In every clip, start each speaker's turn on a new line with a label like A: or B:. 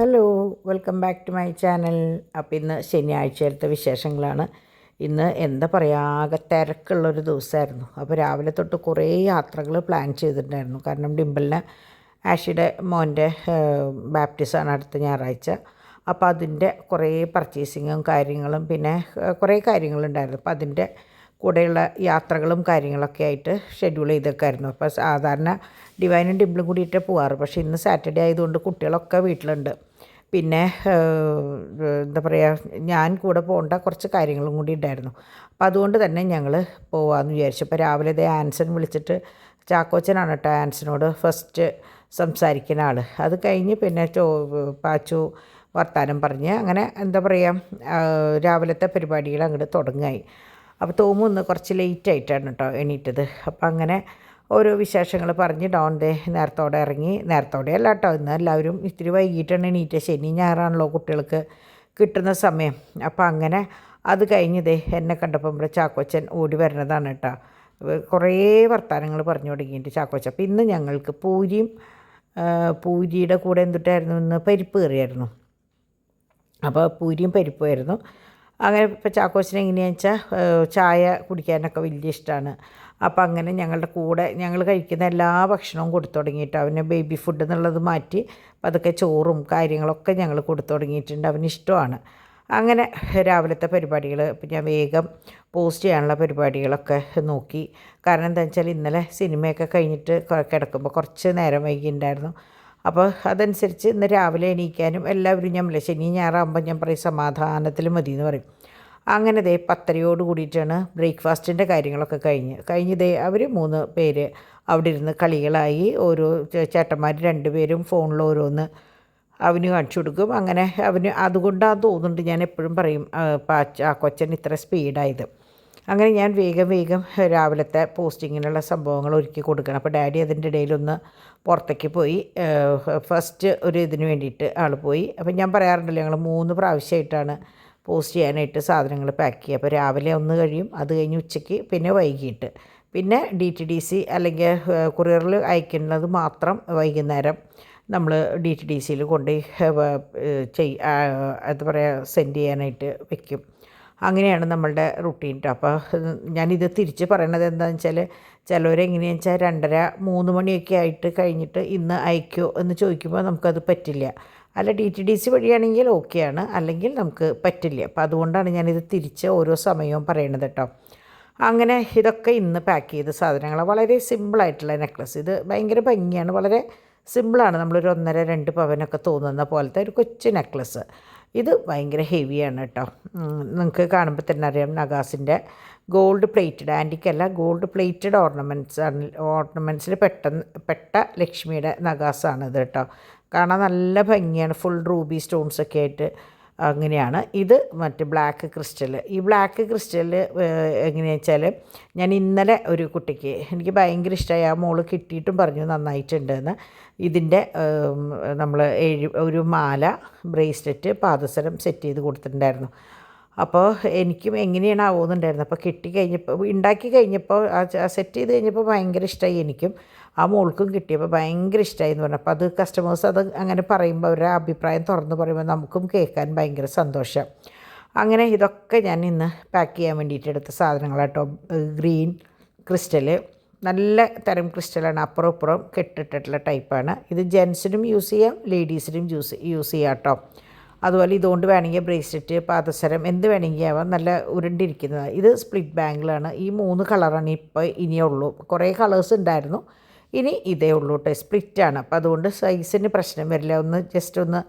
A: Hello, welcome back to my channel. അപ്പോൾ ഇന്ന് ശനിയാഴ്ചയിലത്തെ വിശേഷങ്ങളാണ്. ഇന്ന് എന്താ പറയുക, ആകെ തിരക്കുള്ളൊരു ദിവസമായിരുന്നു. അപ്പോൾ രാവിലെ തൊട്ട് കുറേ യാത്രകൾ പ്ലാൻ ചെയ്തിട്ടുണ്ടായിരുന്നു. കാരണം ഡിംപിളിന് ആഷിയുടെ മോൻ്റെ ബാപ്റ്റിസമാണ് അടുത്ത ഞായറാഴ്ച. അപ്പോൾ അതിൻ്റെ കുറേ പർച്ചേസിങ്ങും കാര്യങ്ങളും പിന്നെ കുറേ കാര്യങ്ങളുണ്ടായിരുന്നു. അപ്പോൾ അതിൻ്റെ കൂടെയുള്ള യാത്രകളും കാര്യങ്ങളൊക്കെ ആയിട്ട് ഷെഡ്യൂൾ ചെയ്തൊക്കെയായിരുന്നു. അപ്പോൾ സാധാരണ ഡിവൈനും ഡിംപിളും കൂടിയിട്ട് പോവാറ്. പക്ഷേ ഇന്ന് സാറ്റർഡേ ആയതുകൊണ്ട് കുട്ടികളൊക്കെ വീട്ടിലുണ്ട്. പിന്നെ എന്താ പറയുക, ഞാൻ കൂടെ പോകേണ്ട കുറച്ച് കാര്യങ്ങളും കൂടി ഉണ്ടായിരുന്നു. അപ്പോൾ അതുകൊണ്ട് തന്നെ ഞങ്ങൾ പോകാമെന്ന് വിചാരിച്ചു. അപ്പോൾ രാവിലെ ഇതേ ആൻസൺ വിളിച്ചിട്ട്, ചാക്കോച്ചനാണ് കേട്ടോ ആൻസനോട് ഫസ്റ്റ് സംസാരിക്കുന്ന ആൾ. അത് കഴിഞ്ഞ് പിന്നെ പാച്ചു വർത്താനം പറഞ്ഞ് അങ്ങനെ എന്താ പറയുക, രാവിലത്തെ പരിപാടികൾ അങ്ങോട്ട് തുടങ്ങായി. അപ്പോൾ തോമു ഇന്ന് കുറച്ച് ലേറ്റായിട്ടാണ് കേട്ടോ എണീറ്റത്. അപ്പം അങ്ങനെ ഓരോ വിശേഷങ്ങൾ പറഞ്ഞ് ഡോൺ ദേ നേരത്തോടെ ഇറങ്ങി. നേരത്തോടെ അല്ല കേട്ടോ, ഇന്ന് എല്ലാവരും ഇത്തിരി വൈകിട്ടാണ് എണീറ്റത്. ശനി ഞായറാണല്ലോ കുട്ടികൾക്ക് കിട്ടുന്ന സമയം. അപ്പം അങ്ങനെ അത് കഴിഞ്ഞ് ദേ എന്നെ കണ്ടപ്പം ഇവിടെ ചാക്കോച്ചൻ ഓടി വരുന്നതാണ് കേട്ടോ. കുറേ വർത്തമാനങ്ങൾ പറഞ്ഞു തുടങ്ങിയിട്ട് ചാക്കോച്ചൻ. അപ്പം ഇന്ന് ഞങ്ങൾക്ക് പൂരിയുടെ കൂടെ എന്തിട്ടായിരുന്നു, ഇന്ന് പരിപ്പ് കറിയായിരുന്നു. അപ്പോൾ പൂരിയും പരിപ്പുമായിരുന്നു. അങ്ങനെ ഇപ്പോൾ ചാക്കോച്ചന് എങ്ങനെയാണെന്ന് വെച്ചാൽ ചായ കുടിക്കാനൊക്കെ വലിയ ഇഷ്ടമാണ്. അപ്പോൾ അങ്ങനെ ഞങ്ങളുടെ കൂടെ ഞങ്ങൾ കഴിക്കുന്ന എല്ലാ ഭക്ഷണവും കൊടുത്തു തുടങ്ങിയിട്ട് അവന് ബേബി ഫുഡ് എന്നുള്ളത് മാറ്റി അതൊക്കെ ചോറും കാര്യങ്ങളൊക്കെ ഞങ്ങൾ കൊടുത്തു തുടങ്ങിയിട്ടുണ്ട്. അവന് ഇഷ്ടമാണ്. അങ്ങനെ രാവിലത്തെ പരിപാടികൾ ഇപ്പം ഞാൻ വേഗം പോസ്റ്റ് ചെയ്യാനുള്ള പരിപാടികളൊക്കെ നോക്കി. കാരണം എന്താണെന്ന് വെച്ചാൽ ഇന്നലെ സിനിമയൊക്കെ കഴിഞ്ഞിട്ട് കിടക്കുമ്പോൾ കുറച്ച് നേരം വൈകിയിട്ടുണ്ടായിരുന്നു. അപ്പോൾ അതനുസരിച്ച് ഇന്ന് രാവിലെ എണീക്കാനും എല്ലാവരും ഞാൻ ശനി ഞായറാകുമ്പോൾ ഞാൻ പറയും സമാധാനത്തിൽ മതി എന്ന് പറയും. അങ്ങനെ ദേ 10:30 കൂടിയിട്ടാണ് ബ്രേക്ക്ഫാസ്റ്റിൻ്റെ കാര്യങ്ങളൊക്കെ കഴിഞ്ഞ് ദേ അവർ 3 പേര് അവിടെ ഇരുന്ന് കളികളായി. ഓരോ ചേട്ടന്മാർ 2 പേരും ഫോണിൽ ഓരോന്ന് അവന് കാണിച്ചു കൊടുക്കും. അങ്ങനെ അവന് അതുകൊണ്ടാണ് തോന്നുന്നുണ്ട്, ഞാൻ എപ്പോഴും പറയും ആ കൊച്ചൻ ഇത്ര സ്പീഡായത്. അങ്ങനെ ഞാൻ വേഗം രാവിലത്തെ പോസ്റ്റിങ്ങിനുള്ള സംഭവങ്ങൾ ഒരുക്കി കൊടുക്കണം. അപ്പോൾ ഡാഡി അതിൻ്റെ ഇടയിലൊന്ന് പുറത്തേക്ക് പോയി. ഫസ്റ്റ് ഒരു ഇതിന് വേണ്ടിയിട്ട് ആൾ പോയി. അപ്പം ഞാൻ പറയാറുണ്ടല്ലോ, ഞങ്ങൾ 3 പ്രാവശ്യമായിട്ടാണ് പോസ്റ്റ് ചെയ്യാനായിട്ട് സാധനങ്ങൾ പാക്ക് ചെയ്യുക. അപ്പോൾ രാവിലെ ഒന്ന് കഴിയും, അത് കഴിഞ്ഞ് ഉച്ചയ്ക്ക്, പിന്നെ വൈകിട്ട്, പിന്നെ DTDC അല്ലെങ്കിൽ കൊറിയറിൽ അയക്കുന്നത് മാത്രം വൈകുന്നേരം നമ്മൾ DTDCയിൽ കൊണ്ടുപോയി എന്താ പറയുക സെൻഡ് ചെയ്യാനായിട്ട് വെക്കും. അങ്ങനെയാണ് നമ്മളുടെ റുട്ടീൻ. അപ്പോൾ ഞാനിത് തിരിച്ച് പറയണത് എന്താണെന്ന് വെച്ചാൽ, ചിലവരെങ്ങനെയാണെന്ന് വെച്ചാൽ 2:30-3 മണിയൊക്കെ ആയിട്ട് കഴിഞ്ഞിട്ട് ഇന്ന് അയക്കുമോ എന്ന് ചോദിക്കുമ്പോൾ നമുക്കത് പറ്റില്ല. അല്ല DTDC വഴിയാണെങ്കിൽ ഓക്കെയാണ്, അല്ലെങ്കിൽ നമുക്ക് പറ്റില്ല. അപ്പോൾ അതുകൊണ്ടാണ് ഞാനിത് തിരിച്ച് ഓരോ സമയവും പറയണത് കേട്ടോ. അങ്ങനെ ഇതൊക്കെ ഇന്ന് പാക്ക് ചെയ്ത സാധനങ്ങൾ. വളരെ സിമ്പിളായിട്ടുള്ള നെക്ലസ്. ഇത് ഭയങ്കര ഭംഗിയാണ്, വളരെ സിമ്പിളാണ്. നമ്മളൊരു 1.5-2 പവനൊക്കെ തോന്നുന്ന പോലത്തെ ഒരു കൊച്ചു നെക്ലസ്. ഇത് ഭയങ്കര ഹെവിയാണ് കേട്ടോ. നിങ്ങൾക്ക് തന്നെ അറിയാം, നഗാസിൻ്റെ ഗോൾഡ് പ്ലേറ്റഡ്, ആൻറ്റിക്കല്ല ഗോൾഡ് പ്ലേറ്റഡ് ഓർണമെൻറ്റ്സിൽ പെട്ട ലക്ഷ്മിയുടെ നഗാസാണ് ഇത് കേട്ടോ. കാണാൻ നല്ല ഭംഗിയാണ്, ഫുൾ റൂബി സ്റ്റോൺസൊക്കെ ആയിട്ട്. അങ്ങനെയാണ് ഇത്. മറ്റ് ബ്ലാക്ക് ക്രിസ്റ്റൽ. ഈ ബ്ലാക്ക് ക്രിസ്റ്റൽ എങ്ങനെയാണെന്ന് വെച്ചാൽ, ഞാൻ ഇന്നലെ ഒരു കുട്ടിക്ക് എനിക്ക് ഭയങ്കര ഇഷ്ടമായി, ആ മോള് കിട്ടിയിട്ടും പറഞ്ഞു നന്നായിട്ടുണ്ടെന്ന്. ഇതിൻ്റെ നമ്മൾ ഒരു മാല, ബ്രേസ്ലെറ്റ്, പാദസരം സെറ്റ് ചെയ്ത് കൊടുത്തിട്ടുണ്ടായിരുന്നു. അപ്പോൾ എനിക്കും എങ്ങനെയാണ് ആവുന്നുണ്ടായിരുന്നു. അപ്പോൾ ഉണ്ടാക്കി കഴിഞ്ഞപ്പോൾ സെറ്റ് ചെയ്ത് കഴിഞ്ഞപ്പോൾ ഭയങ്കര ഇഷ്ടമായി എനിക്കും, ആ മോൾക്കും കിട്ടിയപ്പോൾ ഭയങ്കര ഇഷ്ടമായി എന്ന് പറഞ്ഞു. അപ്പോൾ അത് കസ്റ്റമേഴ്സ് അത് അങ്ങനെ പറയുമ്പോൾ അവരുടെ അഭിപ്രായം തുറന്ന് പറയുമ്പോൾ നമുക്കും കേൾക്കാൻ ഭയങ്കര സന്തോഷം. അങ്ങനെ ഇതൊക്കെ ഞാൻ ഇന്ന് പാക്ക് ചെയ്യാൻ വേണ്ടിയിട്ട് എടുത്ത സാധനങ്ങളാട്ടോ. ഗ്രീൻ ക്രിസ്റ്റൽ, നല്ല തരം ക്രിസ്റ്റലാണ്, അപ്പുറം ഇപ്പുറം കെട്ടിട്ടിട്ടുള്ള ടൈപ്പാണ്. ഇത് ജെൻസിനും യൂസ് ചെയ്യാം, ലേഡീസിനും യൂസ് ചെയ്യാം കേട്ടോ. അതുപോലെ ഇതുകൊണ്ട് വേണമെങ്കിൽ ബ്രേസ്ലെറ്റ്, പാദസരം എന്ത് വേണമെങ്കിൽ ആവാം. നല്ല ഉരുണ്ടിരിക്കുന്നത്. ഇത് സ്പ്ലിറ്റ് ബാങ്കിളാണ്. ഈ 3 കളറാണ് ഇപ്പോൾ ഇനിയുള്ളൂ. കുറേ കളേഴ്സ് ഉണ്ടായിരുന്നു, ഇനി ഇതേ ഉള്ളൂ കേട്ടോ. സ്പ്ലിറ്റാണ്. അപ്പോൾ അതുകൊണ്ട് സൈസിന് പ്രശ്നം വരില്ല. ജസ്റ്റ് ഒന്ന്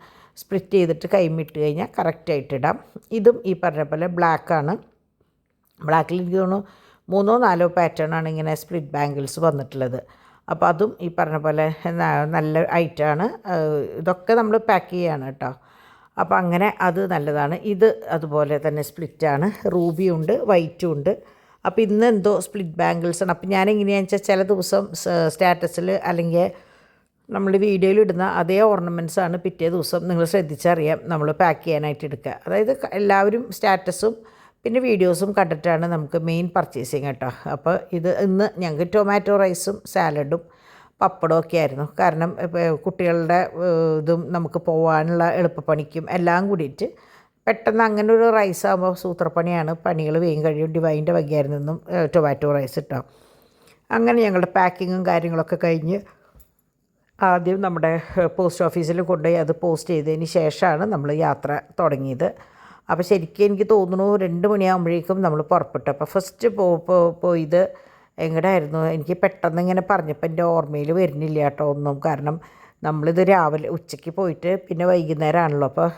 A: സ്പ്ലിറ്റ് ചെയ്തിട്ട് കൈമിട്ട് കഴിഞ്ഞാൽ കറക്റ്റായിട്ട് ഇടാം. ഇതും ഈ പറഞ്ഞ പോലെ ബ്ലാക്കാണ്. ബ്ലാക്കിൽ എനിക്ക് തോന്നുന്നു 3-4 പാറ്റേണാണ് ഇങ്ങനെ സ്പ്ലിറ്റ് ബാംഗിൾസ് വന്നിട്ടുള്ളത്. അപ്പോൾ അതും ഈ പറഞ്ഞ പോലെ നല്ല ഐറ്റമാണ്. ഇതൊക്കെ നമ്മൾ പാക്ക് ചെയ്യുകയാണ് കേട്ടോ. അപ്പോൾ അങ്ങനെ അത് നല്ലതാണ്. ഇത് അതുപോലെ തന്നെ സ്പ്ലിറ്റാണ്, റൂബിയും ഉണ്ട്, വൈറ്റും ഉണ്ട്. അപ്പോൾ ഇന്ന് എന്തോ സ്പ്ലിറ്റ് ബാംഗിൾസാണ്. അപ്പോൾ ഞാൻ എങ്ങനെയാണെന്ന് വെച്ചാൽ, ചില ദിവസം സ്റ്റാറ്റസിൽ അല്ലെങ്കിൽ നമ്മൾ വീഡിയോയിൽ ഇടുന്ന അതേ ഓർണമെൻറ്റ്സാണ് പിറ്റേ ദിവസം നിങ്ങൾ ശ്രദ്ധിച്ചറിയാം നമ്മൾ പാക്ക് ചെയ്യാനായിട്ട് എടുക്കുക. അതായത് എല്ലാവരും സ്റ്റാറ്റസും പിന്നെ വീഡിയോസും കണ്ടിട്ടാണ് നമുക്ക് മെയിൻ പർച്ചേസിങ് കേട്ടോ. അപ്പോൾ ഇന്ന് ഞങ്ങൾക്ക് ടൊമാറ്റോ റൈസും സാലഡും പപ്പടമൊക്കെ ആയിരുന്നു. കാരണം കുട്ടികളുടെ ഇതും നമുക്ക് പോകാനുള്ള എളുപ്പപ്പണിക്കും എല്ലാം കൂടിയിട്ട് പെട്ടെന്ന് അങ്ങനെ ഒരു റൈസ് ആകുമ്പോൾ സൂത്രപ്പണിയാണ്, പണികൾ വേഗം കഴിയും. ഡിവൈൻ്റെ വകയായിരുന്നു നിന്നും ടൊമാറ്റോ റൈസ് ഇട്ടോ. അങ്ങനെ ഞങ്ങളുടെ പാക്കിങ്ങും കാര്യങ്ങളൊക്കെ കഴിഞ്ഞ് ആദ്യം നമ്മുടെ പോസ്റ്റ് ഓഫീസിൽ കൊണ്ടുപോയി അത് പോസ്റ്റ് ചെയ്തതിന് ശേഷമാണ് നമ്മൾ യാത്ര തുടങ്ങിയത്. അപ്പോൾ ശരിക്കും എനിക്ക് തോന്നുന്നു 2 മണിയാകുമ്പോഴേക്കും നമ്മൾ പുറപ്പെട്ടു. അപ്പോൾ ഫസ്റ്റ് പോയത് എങ്ങടായിരുന്നു എനിക്ക് പെട്ടെന്ന് ഇങ്ങനെ പറഞ്ഞപ്പോൾ എൻ്റെ ഓർമ്മയിൽ വരുന്നില്ല കേട്ടോ ഒന്നും. കാരണം നമ്മളിത് രാവിലെ ഉച്ചയ്ക്ക് പോയിട്ട് പിന്നെ വൈകുന്നേരമാണല്ലോ. അപ്പോൾ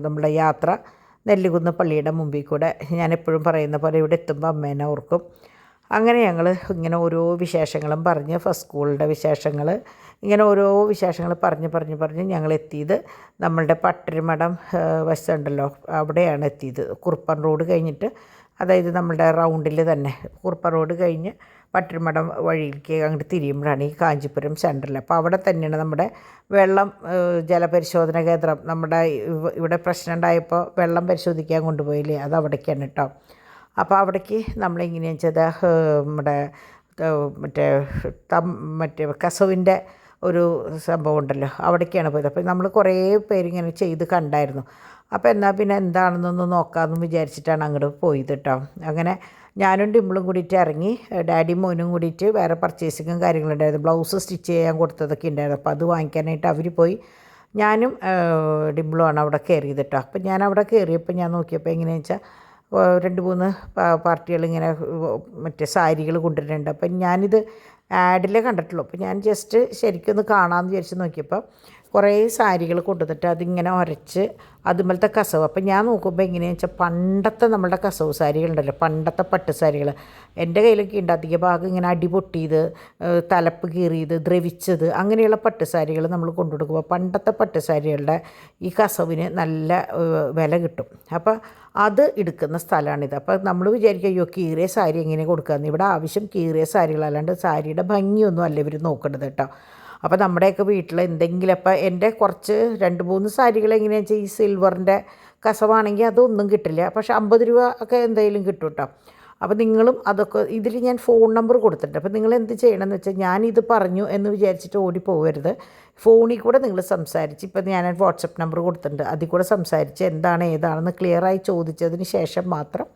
A: നമ്മുടെ യാത്ര നെല്ലികുന്ന് പള്ളിയുടെ മുമ്പിൽ കൂടെ, ഞാൻ എപ്പോഴും പറയുന്ന പോലെ ഇവിടെ എത്തുമ്പോൾ അമ്മേനെ ഓർക്കും. അങ്ങനെ ഞങ്ങൾ ഇങ്ങനെ ഓരോ വിശേഷങ്ങളും പറഞ്ഞ് ഫസ്റ്റ് സ്കൂളിൻ്റെ വിശേഷങ്ങൾ ഇങ്ങനെ ഓരോ വിശേഷങ്ങൾ പറഞ്ഞ് ഞങ്ങൾ എത്തിയത് നമ്മളുടെ പട്ടരിമഠം വശമുണ്ടല്ലോ അവിടെയാണ് എത്തിയത്. കുറുപ്പൻ റോഡ് കഴിഞ്ഞിട്ട്, അതായത് നമ്മളുടെ റൗണ്ടിൽ തന്നെ കുറുപ്പൻ റോഡ് കഴിഞ്ഞ് പട്ടരിമഠം വഴിയിലേക്ക് അങ്ങോട്ട് തിരിയുമ്പോഴാണ് ഈ കാഞ്ചീപുരം സെൻറ്ററിൽ. അപ്പോൾ അവിടെ തന്നെയാണ് നമ്മുടെ വെള്ളം ജലപരിശോധന കേന്ദ്രം. നമ്മുടെ ഇവിടെ പ്രശ്നം ഉണ്ടായപ്പോൾ വെള്ളം പരിശോധിക്കാൻ കൊണ്ടുപോയില്ലേ, അത് അവിടേക്കാണ് കേട്ടോ. അപ്പോൾ അവിടേക്ക് നമ്മളെങ്ങനെയാണെന്ന് വെച്ചാൽ നമ്മുടെ മറ്റേ കസവിൻ്റെ ഒരു സംഭവം ഉണ്ടല്ലോ, അവിടേക്കാണ് പോയത്. അപ്പോൾ നമ്മൾ കുറേ പേരിങ്ങനെ ചെയ്ത് കണ്ടായിരുന്നു. അപ്പോൾ എന്നാൽ പിന്നെ എന്താണെന്നൊന്ന് നോക്കാമെന്ന് വിചാരിച്ചിട്ടാണ് അങ്ങോട്ട് പോയത് കേട്ടോ. അങ്ങനെ ഞാനും ഡിമ്പിളും കൂടിയിട്ട് ഇറങ്ങി, ഡാഡിയും മോനും കൂടിയിട്ട് വേറെ പർച്ചേസിങ്ങും കാര്യങ്ങളുണ്ടായിരുന്നു. ബ്ലൗസ് സ്റ്റിച്ച് ചെയ്യാൻ കൊടുത്തതൊക്കെ ഉണ്ടായിരുന്നു. അപ്പോൾ അത് വാങ്ങിക്കാനായിട്ട് അവർ പോയി. ഞാനും ഡിമ്പിളുമാണ് അവിടെ കയറിയത് കേട്ടോ. അപ്പോൾ ഞാൻ അവിടെ കയറിയപ്പോൾ ഞാൻ നോക്കിയപ്പോൾ എങ്ങനെയാണെന്ന് വെച്ചാൽ 2-3 പാർട്ടികൾ ഇങ്ങനെ മറ്റേ സാരികൾ കൊണ്ടുവരുന്നുണ്ട്. അപ്പം ഞാനിത് ആഡിലേ കണ്ടിട്ടുള്ളൂ. അപ്പോൾ ഞാൻ ജസ്റ്റ് ശരിക്കൊന്ന് കാണാമെന്ന് വിചാരിച്ച് നോക്കിയപ്പോൾ കുറേ സാരികൾ കൊണ്ടുവന്നിട്ട് അതിങ്ങനെ ഉരച്ച് അതുപോലത്തെ കസവ്. അപ്പം ഞാൻ നോക്കുമ്പോൾ എങ്ങനെയാണെന്ന് വെച്ചാൽ പണ്ടത്തെ നമ്മളുടെ കസവ് സാരികളുണ്ടല്ലോ, പണ്ടത്തെ പട്ട് സാരികൾ എൻ്റെ കയ്യിലൊക്കെ ഉണ്ട്. അധിക ഭാഗം ഇങ്ങനെ അടി പൊട്ടിയത്, തലപ്പ് കീറിയത്, ദ്രവിച്ചത്, അങ്ങനെയുള്ള പട്ട് സാരികൾ നമ്മൾ കൊണ്ടുകൊടുക്കുമ്പോൾ പണ്ടത്തെ പട്ട് സാരികളുടെ ഈ കസവിന് നല്ല വില കിട്ടും. അപ്പോൾ അത് എടുക്കുന്ന സ്ഥലമാണിത്. അപ്പോൾ നമ്മൾ വിചാരിക്കുക അയ്യോ കീറിയ സാരി എങ്ങനെ കൊടുക്കുകയെന്ന്. ഇവിടെ ആവശ്യം കീറിയ സാരികളല്ലാണ്ട് സാരിയുടെ ഭംഗിയൊന്നും അല്ല ഇവർ നോക്കേണ്ടത് കേട്ടോ. അപ്പോൾ നമ്മുടെയൊക്കെ വീട്ടിൽ എന്തെങ്കിലും, അപ്പോൾ എൻ്റെ കുറച്ച് 2-3 സാരികൾ എങ്ങനെയാണെന്ന് വെച്ചാൽ ഈ സിൽവറിൻ്റെ കസവാണെങ്കിൽ അതൊന്നും കിട്ടില്ല, പക്ഷേ 50 രൂപ ഒക്കെ എന്തായാലും കിട്ടും കേട്ടോ. അപ്പോൾ നിങ്ങളും അതൊക്കെ, ഇതിൽ ഞാൻ ഫോൺ നമ്പർ കൊടുത്തിട്ടുണ്ട്. അപ്പോൾ നിങ്ങൾ എന്ത് ചെയ്യണമെന്ന് വെച്ചാൽ ഞാനിത് പറഞ്ഞു എന്ന് വിചാരിച്ചിട്ട് ഓടി പോകരുത്. ഫോണിൽ കൂടെ നിങ്ങൾ സംസാരിച്ച്, ഇപ്പോൾ ഞാൻ വാട്സപ്പ് നമ്പർ കൊടുത്തിട്ടുണ്ട്, അതിൽ കൂടെ സംസാരിച്ച് എന്താണ് ഏതാണെന്ന് ക്ലിയറായി ചോദിച്ചതിന് ശേഷം മാത്രം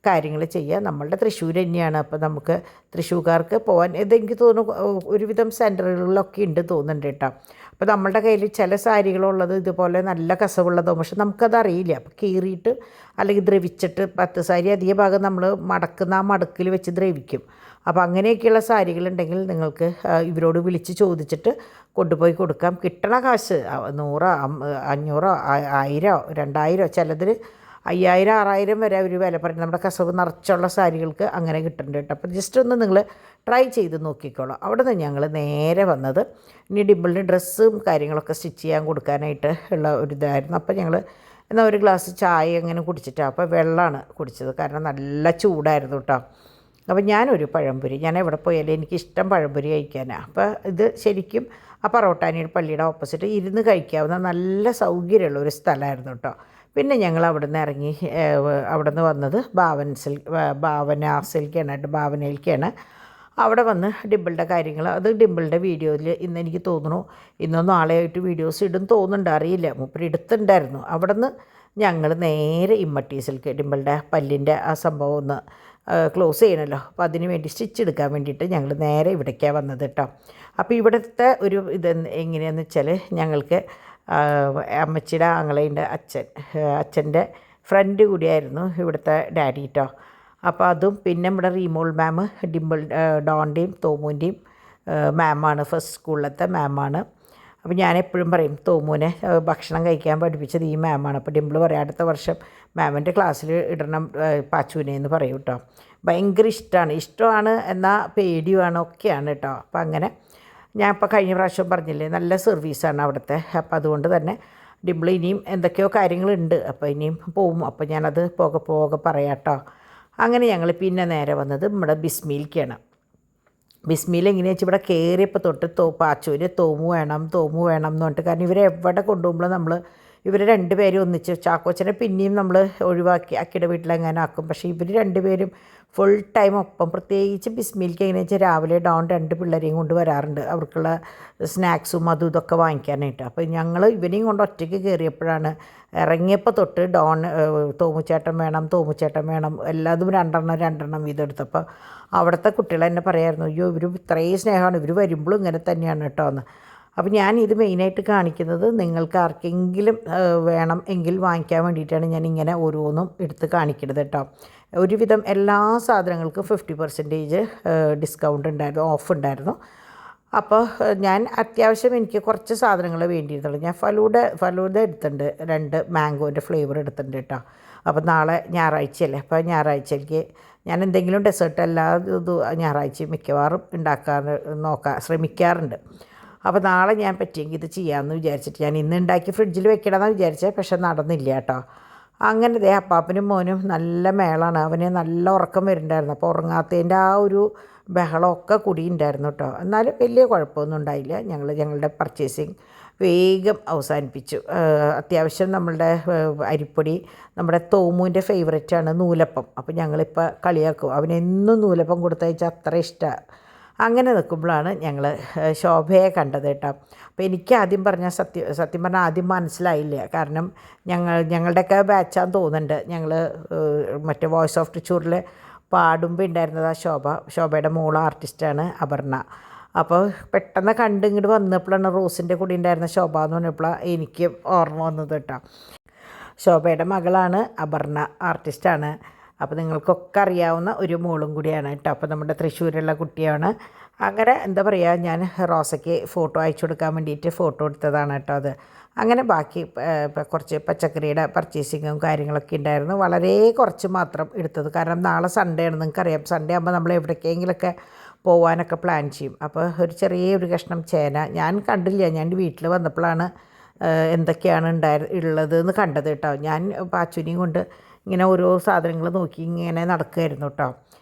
A: കാര്യങ്ങൾ ചെയ്യുക. നമ്മളുടെ തൃശ്ശൂർ തന്നെയാണ്. അപ്പോൾ നമുക്ക് തൃശ്ശൂർക്കാർക്ക് പോകാൻ ഇതെനിക്ക് തോന്നുന്നു ഒരുവിധം സെൻറ്ററുകളിലൊക്കെ ഉണ്ട് തോന്നുന്നുണ്ട് കേട്ടോ. അപ്പോൾ നമ്മളുടെ കയ്യിൽ ചില സാരികളുള്ളത് ഇതുപോലെ നല്ല കസവുള്ളതോ, പക്ഷെ നമുക്കതറിയില്ല. അപ്പോൾ കീറിയിട്ട് അല്ലെങ്കിൽ ദ്രവിച്ചിട്ട് 10 സാരി അധിക ഭാഗം നമ്മൾ മടക്കുന്ന ആ മടക്കിൽ വെച്ച് ദ്രവിക്കും. അപ്പോൾ അങ്ങനെയൊക്കെയുള്ള സാരികളുണ്ടെങ്കിൽ നിങ്ങൾക്ക് ഇവരോട് വിളിച്ച് ചോദിച്ചിട്ട് കൊണ്ടുപോയി കൊടുക്കാം. കിട്ടണ കാശ് 100, 500, 1000, 2000, ചിലതിൽ 5000, 6000 വരെ അവർ വില പറയും. നമ്മുടെ കസവ് നിറച്ചുള്ള സാരികൾക്ക് അങ്ങനെ കിട്ടുന്നുണ്ട് കേട്ടോ. അപ്പോൾ ജസ്റ്റ് ഒന്ന് നിങ്ങൾ ട്രൈ ചെയ്ത് നോക്കിക്കോളാം. അവിടെ നിന്ന് ഞങ്ങൾ നേരെ വന്നത് ഇനി ഡിമ്പിളിന് ഡ്രസ്സും കാര്യങ്ങളൊക്കെ സ്റ്റിച്ച് ചെയ്യാൻ കൊടുക്കാനായിട്ട് ഉള്ള ഒരു ഇതായിരുന്നു. അപ്പോൾ ഞങ്ങൾ എന്നാൽ ഒരു ഗ്ലാസ് ചായ അങ്ങനെ കുടിച്ചിട്ടാണ്. അപ്പോൾ വെള്ളമാണ് കുടിച്ചത്, കാരണം നല്ല ചൂടായിരുന്നു കേട്ടോ. അപ്പോൾ ഞാനൊരു പഴംപൊരി, ഞാൻ എവിടെ പോയാലും എനിക്കിഷ്ടം പഴംപൊരി കഴിക്കാനാണ്. അപ്പോൾ ഇത് ശരിക്കും ആ പറോട്ടാനിയുടെ പള്ളിയുടെ ഓപ്പോസിറ്റ് ഇരുന്ന് കഴിക്കാവുന്ന നല്ല സൗകര്യമുള്ള ഒരു സ്ഥലമായിരുന്നു കേട്ടോ. പിന്നെ ഞങ്ങൾ അവിടെ നിന്ന് ഇറങ്ങി അവിടെ നിന്ന് വന്നത് ഭാവനയിലേക്കാണ്. അവിടെ വന്ന് ഡിമ്പിളുടെ കാര്യങ്ങൾ, അത് ഡിമ്പിളുടെ വീഡിയോയിൽ ഇന്ന് എനിക്ക് തോന്നുന്നു ഇന്നോ നാളെയായിട്ട് വീഡിയോസ് ഇടും തോന്നുന്നുണ്ട്, അറിയില്ല, മൂപ്പര് എടുത്തിട്ടുണ്ടായിരുന്നു. അവിടെ നിന്ന് ഞങ്ങൾ നേരെ ഇമ്മട്ടീസിലേക്ക് ഡിമ്പിളുടെ പല്ലിൻ്റെ ആ സംഭവം ഒന്ന് ക്ലോസ് ചെയ്യണമല്ലോ, അപ്പോൾ അതിന് വേണ്ടി സ്റ്റിച്ച് എടുക്കാൻ വേണ്ടിയിട്ട് ഞങ്ങൾ നേരെ ഇവിടേക്കാണ് വന്നത് കേട്ടോ. അപ്പോൾ ഇവിടുത്തെ ഒരു ഇത് എങ്ങനെയാണെന്ന് വെച്ചാൽ ഞങ്ങൾക്ക് അമ്മച്ചിയുടെ ആങ്ങളേൻ്റെ അച്ഛൻ്റെ ഫ്രണ്ട് കൂടിയായിരുന്നു ഇവിടുത്തെ ഡാഡി കേട്ടോ. അപ്പോൾ അതും പിന്നെ നമ്മുടെ റീമോൾ മാം ഡിമ്പിൾ ഡോണിൻ്റെയും തോമുവിൻ്റെയും മാമാണ്, ഫസ്റ്റ് സ്കൂളിലത്തെ മാമാണ്. അപ്പോൾ ഞാൻ എപ്പോഴും പറയും തോമുവിനെ ഭക്ഷണം കഴിക്കാൻ പഠിപ്പിച്ചത് ഈ മാമാണ്. അപ്പോൾ ഡിമ്പിൾ പറയും അടുത്ത വർഷം മാമിൻ്റെ ക്ലാസ്സിൽ ഇടണം പാച്ചുവിനെ എന്ന് പറയും കേട്ടോ. ഭയങ്കര ഇഷ്ടമാണ് എന്നാൽ പേടിയുമാണ് ഒക്കെയാണ് കേട്ടോ. അപ്പോൾ അങ്ങനെ ഞാൻ ഇപ്പോൾ കഴിഞ്ഞ പ്രാവശ്യം പറഞ്ഞില്ലേ നല്ല സർവീസാണ് അവിടുത്തെ. അപ്പോൾ അതുകൊണ്ട് തന്നെ ഡിമ്പിൾ ഇനിയും എന്തൊക്കെയോ കാര്യങ്ങളുണ്ട്, അപ്പോൾ ഇനിയും പോവും. അപ്പോൾ ഞാനത് പോകെ പറയാം കേട്ടോ. അങ്ങനെ ഞങ്ങൾ പിന്നെ നേരെ വന്നത് നമ്മുടെ ബിസ്മിയിലേക്കാണ്. ബിസ്മിയിൽ എങ്ങനെയാണെന്ന് വെച്ചാൽ ഇവിടെ കയറിയപ്പോൾ തൊട്ട് പാച്ചൂര് തോമു വേണം എന്ന് പറഞ്ഞിട്ട്, കാരണം ഇവരെ എവിടെ കൊണ്ടുപോകുമ്പോഴും നമ്മൾ ഇവർ രണ്ടുപേരും ഒന്നിച്ച് ചാക്കോച്ചനെ പിന്നെയും നമ്മൾ ഒഴിവാക്കി അക്കിയുടെ വീട്ടിലെങ്ങനെ ആക്കും. പക്ഷേ ഇവർ രണ്ടുപേരും ഫുൾ ടൈം ഒപ്പം. പ്രത്യേകിച്ച് ബിസ്മിൽക്ക് എങ്ങനെയാണെന്ന് വെച്ചാൽ രാവിലെ ഡോൺ 2 പിള്ളേരെയും കൊണ്ട് വരാറുണ്ട് അവർക്കുള്ള സ്നാക്സും അതും ഇതൊക്കെ വാങ്ങിക്കാനായിട്ട്. അപ്പോൾ ഞങ്ങൾ ഇവനെയും കൊണ്ട് ഒറ്റയ്ക്ക് കയറിയപ്പോഴാണ് ഇറങ്ങിയപ്പോൾ തൊട്ട് ഡോൺ തോമുച്ചേട്ടൻ വേണം എല്ലാതും രണ്ടെണ്ണം വീതം എടുത്തപ്പോൾ അവിടുത്തെ കുട്ടികൾ എന്നെ പറയായിരുന്നു, അയ്യോ ഇവർ ഇത്രയും സ്നേഹമാണ്, ഇവർ വരുമ്പോഴും ഇങ്ങനെ തന്നെയാണ് കേട്ടോ എന്ന്. അപ്പോൾ ഞാൻ ഇത് മെയിനായിട്ട് കാണിക്കുന്നത് നിങ്ങൾക്ക് ആർക്കെങ്കിലും വേണം എങ്കിൽ വാങ്ങിക്കാൻ വേണ്ടിയിട്ടാണ് ഞാൻ ഇങ്ങനെ ഓരോന്നും എടുത്ത് കാണിക്കുന്നത് കേട്ടോ. ഒരുവിധം എല്ലാ സാധനങ്ങൾക്കും 50% ഡിസ്കൗണ്ട് ഉണ്ടായിരുന്നു, ഓഫ് ഉണ്ടായിരുന്നു. അപ്പോൾ ഞാൻ അത്യാവശ്യം എനിക്ക് കുറച്ച് സാധനങ്ങൾ വേണ്ടിയിരുന്നുള്ളൂ. ഞാൻ ഫലൂദ എടുത്തിട്ടുണ്ട്, 2 മാംഗോൻ്റെ ഫ്ലേവർ എടുത്തിട്ടുണ്ട് കേട്ടോ. അപ്പോൾ നാളെ ഞായറാഴ്ചയല്ലേ, അപ്പോൾ ഞായറാഴ്ചയ്ക്ക് ഞാൻ എന്തെങ്കിലും ഡെസേർട്ട് എല്ലാ ഞായറാഴ്ചയും മിക്കവാറും ശ്രമിക്കാറുണ്ട്. അപ്പോൾ നാളെ ഞാൻ പറ്റിയെങ്കിൽ ഇത് ചെയ്യാമെന്ന് വിചാരിച്ചിട്ട് ഞാൻ ഇന്ന് ഉണ്ടാക്കി ഫ്രിഡ്ജിൽ വെക്കണമെന്ന് വിചാരിച്ചത്, പക്ഷെ നടന്നില്ല കേട്ടോ. അങ്ങനെ അപ്പാപ്പനും മോനും നല്ല മേളാണ്, അവന് നല്ല ഉറക്കം വരുന്നുണ്ടായിരുന്നു. അപ്പോൾ ഉറങ്ങാത്തതിൻ്റെ ആ ഒരു ബഹളമൊക്കെ കൂടി ഉണ്ടായിരുന്നു കേട്ടോ. എന്നാലും വലിയ കുഴപ്പമൊന്നും ഉണ്ടായില്ല. ഞങ്ങളുടെ പർച്ചേസിങ് വേഗം അവസാനിപ്പിച്ചു. അത്യാവശ്യം നമ്മളുടെ അരിപ്പൊടി, നമ്മുടെ തോമുവിൻ്റെ ഫേവറേറ്റാണ് നൂലപ്പം. അപ്പോൾ ഞങ്ങളിപ്പോൾ കളിയാക്കും, അവനെന്നും നൂലപ്പം കൊടുത്തയച്ചാൽ അത്ര ഇഷ്ടമാണ്. അങ്ങനെ നിൽക്കുമ്പോഴാണ് ഞങ്ങൾ ശോഭയെ കണ്ടത് കേട്ടോ. അപ്പോൾ എനിക്ക് ആദ്യം സത്യം പറഞ്ഞാൽ ആദ്യം മനസ്സിലായില്ല. കാരണം ഞങ്ങളുടെയൊക്കെ ബാച്ചാന്ന് തോന്നുന്നുണ്ട്. ഞങ്ങൾ മറ്റേ വോയിസ് ഓഫ് ട്രിച്ചൂറിൽ പാടുമ്പോൾ ഉണ്ടായിരുന്നത് ആ ശോഭയുടെ മോൾ ആർട്ടിസ്റ്റാണ് അപർണ. അപ്പോൾ പെട്ടെന്ന് ഇങ്ങോട്ട് വന്നപ്പോഴാണ് റോസിൻ്റെ കൂടെ ഉണ്ടായിരുന്ന ശോഭ എന്ന് പറഞ്ഞപ്പോഴാണ് എനിക്ക് ഓർമ്മ വന്നത് കേട്ടോ. ശോഭയുടെ മകളാണ് അപർണ, ആർട്ടിസ്റ്റാണ്. അപ്പോൾ നിങ്ങൾക്കൊക്കെ അറിയാവുന്ന ഒരു മോളും കൂടിയാണ് കേട്ടോ. അപ്പോൾ നമ്മുടെ തൃശ്ശൂരുള്ള കുട്ടിയാണ്. അങ്ങനെ എന്താ പറയുക, ഞാൻ റോസയ്ക്ക് ഫോട്ടോ അയച്ചു കൊടുക്കാൻ വേണ്ടിയിട്ട് ഫോട്ടോ എടുത്തതാണ് കേട്ടോ അത്. അങ്ങനെ ബാക്കി കുറച്ച് പച്ചക്കറിയുടെ പർച്ചേസിങ്ങും കാര്യങ്ങളൊക്കെ ഉണ്ടായിരുന്നു. വളരെ കുറച്ച് മാത്രം എടുത്തത്, കാരണം നാളെ സൺഡേ ആണ്. നിങ്ങൾക്കറിയാം, സൺഡേ ആകുമ്പോൾ നമ്മൾ എവിടേക്കെങ്കിലൊക്കെ പോകാനൊക്കെ പ്ലാൻ ചെയ്യും. അപ്പോൾ ഒരു ചെറിയൊരു കഷ്ണം ചേന ഞാൻ കണ്ടില്ല, ഞാൻ വീട്ടിൽ വന്നപ്പോഴാണ് എന്തൊക്കെയാണ് ഉള്ളതെന്ന് കണ്ടത് കേട്ടോ. ഞാൻ പാച്ചുനിയും കൊണ്ട് ഇങ്ങനെ ഓരോ സാധനങ്ങൾ നോക്കി ഇങ്ങനെ നടക്കുമായിരുന്നു കേട്ടോ.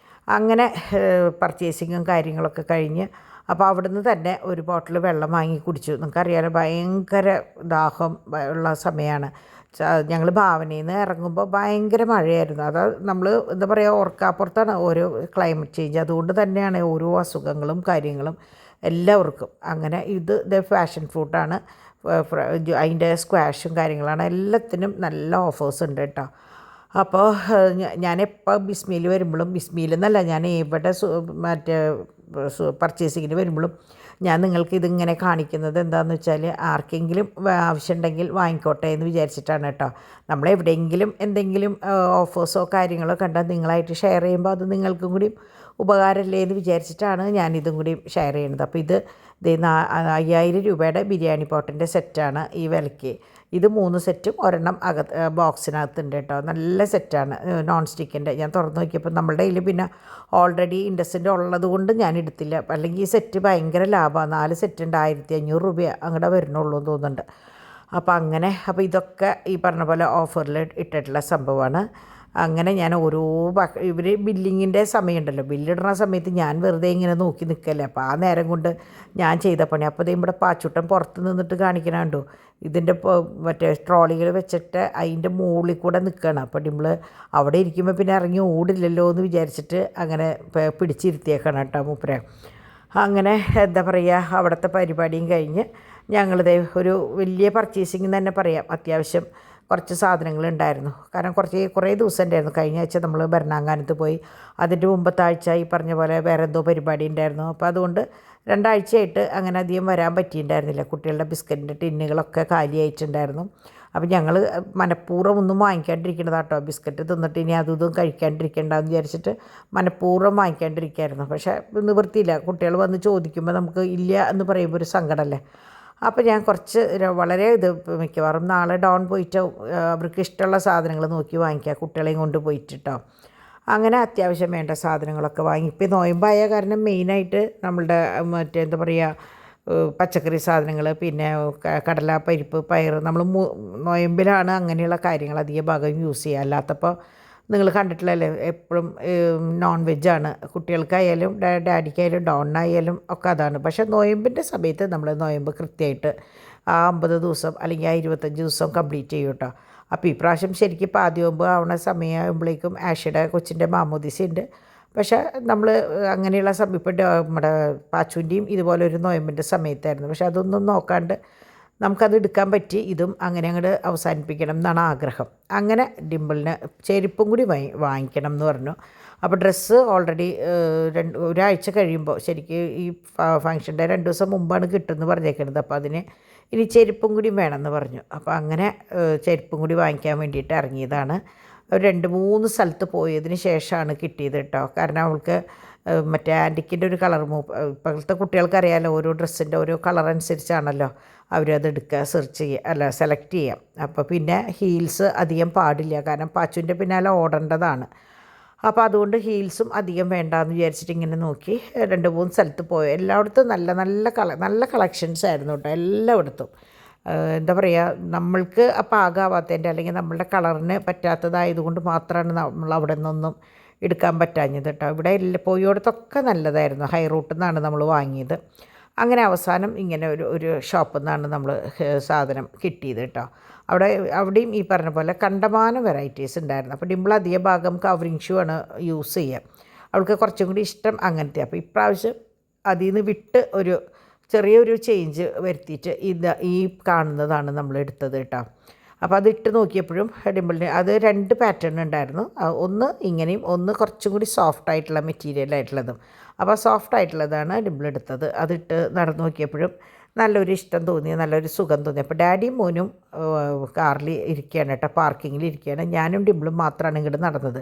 A: അങ്ങനെ പർച്ചേസിങ്ങും കാര്യങ്ങളൊക്കെ കഴിഞ്ഞ് അപ്പോൾ അവിടുന്ന് തന്നെ ഒരു ബോട്ടിൽ വെള്ളം വാങ്ങി കുടിച്ചു. നിങ്ങൾക്കറിയാലോ, ഭയങ്കര ദാഹം ഉള്ള സമയമാണ്. ഞങ്ങൾ ഭാവനയിൽ നിന്ന് ഇറങ്ങുമ്പോൾ ഭയങ്കര മഴയായിരുന്നു. നമ്മൾ എന്താ പറയുക, ഓർക്കാപ്പുറത്താണ് ഓരോ ക്ലൈമറ്റ് ചേഞ്ച്. അതുകൊണ്ട് തന്നെയാണ് ഓരോ അസുഖങ്ങളും കാര്യങ്ങളും എല്ലാവർക്കും. അങ്ങനെ ഇത് ഫാഷൻ ഫ്രൂട്ടാണ്, അതിൻ്റെ സ്ക്വാഷും കാര്യങ്ങളാണ്. എല്ലാത്തിനും നല്ല ഓഫേഴ്സ് ഉണ്ട് കേട്ടോ. അപ്പോൾ ഞാനെപ്പോൾ ബിസ്മിയിൽ വരുമ്പോഴും, ബിസ്മിയിൽ എന്നല്ല, ഞാൻ എവിടെ മറ്റേ പർച്ചേസിങ്ങിന് വരുമ്പോഴും ഞാൻ നിങ്ങൾക്ക് ഇതിങ്ങനെ കാണിക്കുന്നത് എന്താണെന്ന് വെച്ചാൽ ആർക്കെങ്കിലും ആവശ്യമുണ്ടെങ്കിൽ വാങ്ങിക്കോട്ടെ എന്ന് വിചാരിച്ചിട്ടാണ് കേട്ടോ. നമ്മളെവിടെയെങ്കിലും എന്തെങ്കിലും ഓഫേഴ്സോ കാര്യങ്ങളോ കണ്ടാൽ നിങ്ങളായിട്ട് ഷെയർ ചെയ്യുമ്പോൾ അത് നിങ്ങൾക്കും കൂടി ഉപകാരമല്ലേ എന്ന് വിചാരിച്ചിട്ടാണ് ഞാനിതും കൂടി ഷെയർ ചെയ്യുന്നത്. അപ്പോൾ ഇത് 5000 രൂപയുടെ ബിരിയാണി പോട്ടിൻ്റെ സെറ്റാണ് ഈ വിലയ്ക്ക്. ഇത് 3 സെറ്റും ഒരെണ്ണം ബോക്സിനകത്തുണ്ട് കേട്ടോ. നല്ല സെറ്റാണ്, നോൺ സ്റ്റിക്കിൻ്റെ. ഞാൻ തുറന്ന് നോക്കിയപ്പോൾ നമ്മളുടെ കയ്യിൽ പിന്നെ ഓൾറെഡി ഇൻഡസിൻ്റെ ഉള്ളത് കൊണ്ട് ഞാൻ എടുത്തില്ല. അല്ലെങ്കിൽ ഈ സെറ്റ് ഭയങ്കര ലാഭമാണ്. 4 സെറ്റുണ്ട്, 1500 രൂപ അങ്ങോട്ട് വരുന്നുള്ളൂ എന്ന് തോന്നുന്നുണ്ട്. അപ്പോൾ ഇതൊക്കെ ഈ പറഞ്ഞ പോലെ ഓഫറിൽ ഇട്ടിട്ടുള്ള സംഭവമാണ്. അങ്ങനെ ഞാൻ ഇവർ ബില്ലിങ്ങിൻ്റെ സമയമുണ്ടല്ലോ, ബില്ലിടുന്ന സമയത്ത് ഞാൻ വെറുതെ ഇങ്ങനെ നോക്കി നിൽക്കല്ലേ. അപ്പോൾ ആ നേരം കൊണ്ട് ഞാൻ ചെയ്ത പണി. അപ്പോൾ ഇവിടെ പാച്ചുട്ടൻ പുറത്ത് നിന്നിട്ട് കാണിക്കണുണ്ടോ, ഇതിൻ്റെ മറ്റേ ട്രോളികൾ വെച്ചിട്ട് അതിൻ്റെ മുകളിൽ കൂടെ നിൽക്കുകയാണ്. അപ്പോൾ നമ്മൾ അവിടെ ഇരിക്കുമ്പോൾ പിന്നെ ഇറങ്ങി ഓടില്ലല്ലോ എന്ന് വിചാരിച്ചിട്ട് അങ്ങനെ പിടിച്ചിരുത്തിയേക്കണം കേട്ടോ മൂപ്പരെ. അങ്ങനെ എന്താ പറയുക, അവിടുത്തെ പരിപാടിയും കഴിഞ്ഞ് ഞങ്ങളിത് ഒരു വലിയ പർച്ചേസിങ് തന്നെ പറയാം. അത്യാവശ്യം കുറച്ച് സാധനങ്ങളുണ്ടായിരുന്നു. കാരണം കുറേ ദിവസം ഉണ്ടായിരുന്നു. കഴിഞ്ഞ ആഴ്ച നമ്മൾ ഭരണാങ്ങാനത്ത് പോയി, അതിൻ്റെ മുമ്പത്തെ ആഴ്ച ഈ പറഞ്ഞ പോലെ വേറെ എന്തോ പരിപാടി ഉണ്ടായിരുന്നു. അപ്പോൾ അതുകൊണ്ട് 2 ആഴ്ചയായിട്ട് അങ്ങനെ അധികം വരാൻ പറ്റിയിട്ടുണ്ടായിരുന്നില്ല. കുട്ടികളുടെ ബിസ്ക്കറ്റിൻ്റെ ടിന്നുകളൊക്കെ കാലിയായിട്ടുണ്ടായിരുന്നു. അപ്പോൾ ഞങ്ങൾ മനഃപൂർവ്വം ഒന്നും വാങ്ങിക്കാണ്ടിരിക്കണതാട്ടോ. ബിസ്ക്കറ്റ് തിന്നിട്ട് ഇനി അതും കഴിക്കാണ്ടിരിക്കേണ്ടെന്ന് വിചാരിച്ചിട്ട് മനഃപൂർവ്വം വാങ്ങിക്കാണ്ടിരിക്കുകയായിരുന്നു. പക്ഷേ നിവൃത്തിയില്ല, കുട്ടികൾ വന്ന് ചോദിക്കുമ്പോൾ നമുക്ക് ഇല്ല എന്ന് പറയുമ്പോൾ ഒരു സങ്കടമല്ലേ. അപ്പോൾ ഞാൻ വളരെ മിക്കവാറും നാളെ ഡൗൺ പോയിട്ട് അവർക്ക് ഇഷ്ടമുള്ള സാധനങ്ങൾ നോക്കി വാങ്ങിക്കുക, കുട്ടികളെയും കൊണ്ട് പോയിട്ടോ. അങ്ങനെ അത്യാവശ്യം വേണ്ട സാധനങ്ങളൊക്കെ വാങ്ങി. ഇപ്പോൾ നോയമ്പായ കാരണം മെയിനായിട്ട് നമ്മളുടെ എന്താ പറയുക, പച്ചക്കറി സാധനങ്ങൾ, പിന്നെ കടല, പരിപ്പ്, പയർ, നമ്മൾ നോയമ്പിലാണ് അങ്ങനെയുള്ള കാര്യങ്ങൾ അധിക ഭാഗം യൂസ് ചെയ്യുക. അല്ലാത്തപ്പോൾ നിങ്ങൾ കണ്ടിട്ടില്ലല്ലേ, എപ്പോഴും നോൺ വെജാണ്. കുട്ടികൾക്കായാലും ഡാഡിക്കായാലും ഡോണിനായാലും ഒക്കെ അതാണ്. പക്ഷേ നോയമ്പിൻ്റെ സമയത്ത് നമ്മൾ നോയമ്പ് കൃത്യമായിട്ട് ആ 50 ദിവസം അല്ലെങ്കിൽ ആ 25 ദിവസം കംപ്ലീറ്റ് ചെയ്യും കേട്ടോ. അപ്പോൾ ഈ പ്രാവശ്യം ശരിക്കും പാതിയോമ്പ് ആവണ സമയമാകുമ്പോഴേക്കും ആഷയുടെ കൊച്ചിൻ്റെ മാമോദിസയുണ്ട്. പക്ഷേ നമ്മൾ അങ്ങനെയുള്ള സമയം ഇപ്പോൾ നമ്മുടെ പാച്ചുവിൻ്റെയും ഇതുപോലെ ഒരു നൊയമ്പിൻ്റെ സമയത്തായിരുന്നു. പക്ഷെ അതൊന്നും നോക്കാണ്ട് നമുക്കത് എടുക്കാൻ പറ്റി. ഇതും അങ്ങനെ അങ്ങോട്ട് അവസാനിപ്പിക്കണം എന്നാണ് ആഗ്രഹം. അങ്ങനെ ഡിംപിളിന് ചെരുപ്പും കൂടി വാങ്ങിക്കണം എന്ന് പറഞ്ഞു. അപ്പോൾ ഡ്രസ്സ് ഓൾറെഡി ഒരാഴ്ച കഴിയുമ്പോൾ ശരിക്കും ഈ ഫംഗ്ഷൻ്റെ 2 ദിവസം മുമ്പാണ് കിട്ടുമെന്ന് പറഞ്ഞേക്കുന്നത്. അപ്പോൾ അതിന് ഇനി ചെരുപ്പും കൂടി വേണമെന്ന് പറഞ്ഞു. അപ്പോൾ അങ്ങനെ ചെരുപ്പും കൂടി വാങ്ങിക്കാൻ വേണ്ടിയിട്ട് ഇറങ്ങിയതാണ്. 2-3 സ്ഥലത്ത് പോയതിന് ശേഷമാണ് കിട്ടിയത് കേട്ടോ. കാരണം അവൾക്ക് മറ്റേ ആൻറ്റിക്കിൻ്റെ ഒരു കളർ ഇപ്പോഴത്തെ കുട്ടികൾക്കറിയാമല്ലോ, ഓരോ ഡ്രസ്സിൻ്റെ ഓരോ കളർ അനുസരിച്ചാണല്ലോ അവരത് എടുക്കുക, സെർച്ച് ചെയ്യുക, സെലക്ട് ചെയ്യാം. അപ്പോൾ പിന്നെ ഹീൽസ് അധികം പാടില്ല, കാരണം പാച്ചുവിൻ്റെ പിന്നാലെ ഓടേണ്ടതാണ്. അപ്പോൾ അതുകൊണ്ട് ഹീൽസും അധികം വേണ്ടാന്ന് വിചാരിച്ചിട്ട് ഇങ്ങനെ നോക്കി 2-3 സ്ഥലത്ത് പോയി. എല്ലായിടത്തും നല്ല കളക്ഷൻസ് ആയിരുന്നു കേട്ടോ. എല്ലായിടത്തും എന്താ പറയുക, നമ്മൾക്ക് പാകാവാത്തതിൻ്റെ അല്ലെങ്കിൽ നമ്മളുടെ കളറിന് പറ്റാത്തതായതുകൊണ്ട് മാത്രമാണ് നമ്മൾ അവിടെ നിന്നൊന്നും എടുക്കാൻ പറ്റാഞ്ഞത് കേട്ടോ. ഇവിടെ പോയോടത്തൊക്കെ നല്ലതായിരുന്നു. ഹൈ റൂട്ടിൽ നിന്നാണ് നമ്മൾ വാങ്ങിയത്. അങ്ങനെ അവസാനം ഇങ്ങനെ ഒരു ഷോപ്പിൽ നിന്നാണ് നമ്മൾ സാധനം കിട്ടിയത് കേട്ടോ. അവിടെയും ഈ പറഞ്ഞ പോലെ കണ്ടമാനം വെറൈറ്റീസ് ഉണ്ടായിരുന്നു. അപ്പോൾ ഡിംപിൾ അധിക ഭാഗം കവറിങ് ഷൂ ആണ് യൂസ് ചെയ്യുക. അവൾക്ക് കുറച്ചും കൂടി ഇഷ്ടം അങ്ങനത്തെ. അപ്പോൾ ഇപ്രാവശ്യം അതിൽ നിന്ന് വിട്ട് ചെറിയൊരു ചേഞ്ച് വരുത്തിയിട്ട് ഈ കാണുന്നതാണ് നമ്മൾ എടുത്തത് കേട്ടോ. അപ്പോൾ അതിട്ട് നോക്കിയപ്പോഴും ഡിംപിളിന് അത് 2 പാറ്റേൺ ഉണ്ടായിരുന്നു. ഒന്ന് ഇങ്ങനെയും ഒന്ന് കുറച്ചും കൂടി സോഫ്റ്റ് ആയിട്ടുള്ള മെറ്റീരിയലായിട്ടുള്ളതും. അപ്പോൾ സോഫ്റ്റ് ആയിട്ടുള്ളതാണ് ഡിംപിൾ എടുത്തത്. അതിട്ട് നടന്നു നോക്കിയപ്പോഴും നല്ലൊരു ഇഷ്ടം തോന്നി, നല്ലൊരു സുഖം തോന്നി. അപ്പോൾ ഡാഡിയും മോനും കാറിൽ ഇരിക്കുകയാണ് കേട്ടോ, പാർക്കിങ്ങിൽ ഇരിക്കുകയാണ്. ഞാനും ഡിംപിളും മാത്രമാണ് ഇങ്ങോട്ട് നടന്നത്.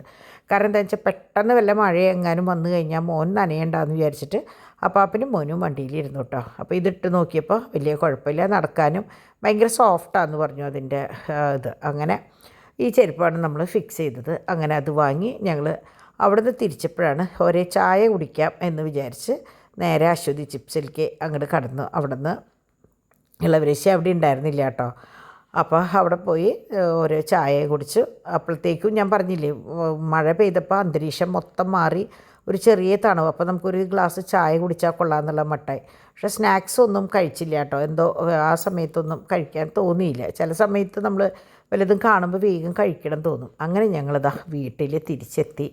A: കാരണം എന്താ വെച്ചാൽ പെട്ടെന്ന് വല്ല മഴ എങ്ങാനും വന്നു കഴിഞ്ഞാൽ മോൻ നനയണ്ടെന്ന് വിചാരിച്ചിട്ട് അപ്പാപ്പനും മോനും വണ്ടിയിലിരുന്നു കേട്ടോ. അപ്പോൾ ഇതിട്ട് നോക്കിയപ്പോൾ വലിയ കുഴപ്പമില്ല, നടക്കാനും ഭയങ്കര സോഫ്റ്റാന്ന് പറഞ്ഞു അതിൻ്റെ ഇത്. അങ്ങനെ ഈ ചെരുപ്പാണ് നമ്മൾ ഫിക്സ് ചെയ്തത്. അങ്ങനെ അത് വാങ്ങി ഞങ്ങൾ അവിടുന്ന് തിരിച്ചപ്പോഴാണ് ഒരേ ചായ കുടിക്കാം എന്ന് വിചാരിച്ച് നേരെ അശ്വതി ചിപ്സിലേക്ക് അങ്ങോട്ട് കടന്നു. അവിടെ നിന്ന് ഇളവരശ്ശി അവിടെ ഉണ്ടായിരുന്നില്ല കേട്ടോ. അപ്പോൾ അവിടെ പോയി ഒരു ചായ കുടിച്ചു. അപ്പോഴത്തേക്കും ഞാൻ പറഞ്ഞില്ലേ, മഴ പെയ്തപ്പോൾ അന്തരീക്ഷം മൊത്തം മാറി ഒരു ചെറിയ തണുവ്. അപ്പോൾ നമുക്കൊരു ഗ്ലാസ് ചായ കുടിച്ചാൽ കൊള്ളാമെന്നുള്ള മട്ടായി. പക്ഷേ സ്നാക്സ് ഒന്നും കഴിച്ചില്ല കേട്ടോ. എന്തോ ആ സമയത്തൊന്നും കഴിക്കാൻ തോന്നിയില്ല. ചില സമയത്ത് നമ്മൾ വല്ലതും കാണുമ്പോൾ വേഗം കഴിക്കണം തോന്നും. അങ്ങനെ ഞങ്ങളിതാ വീട്ടിൽ തിരിച്ചെത്തി.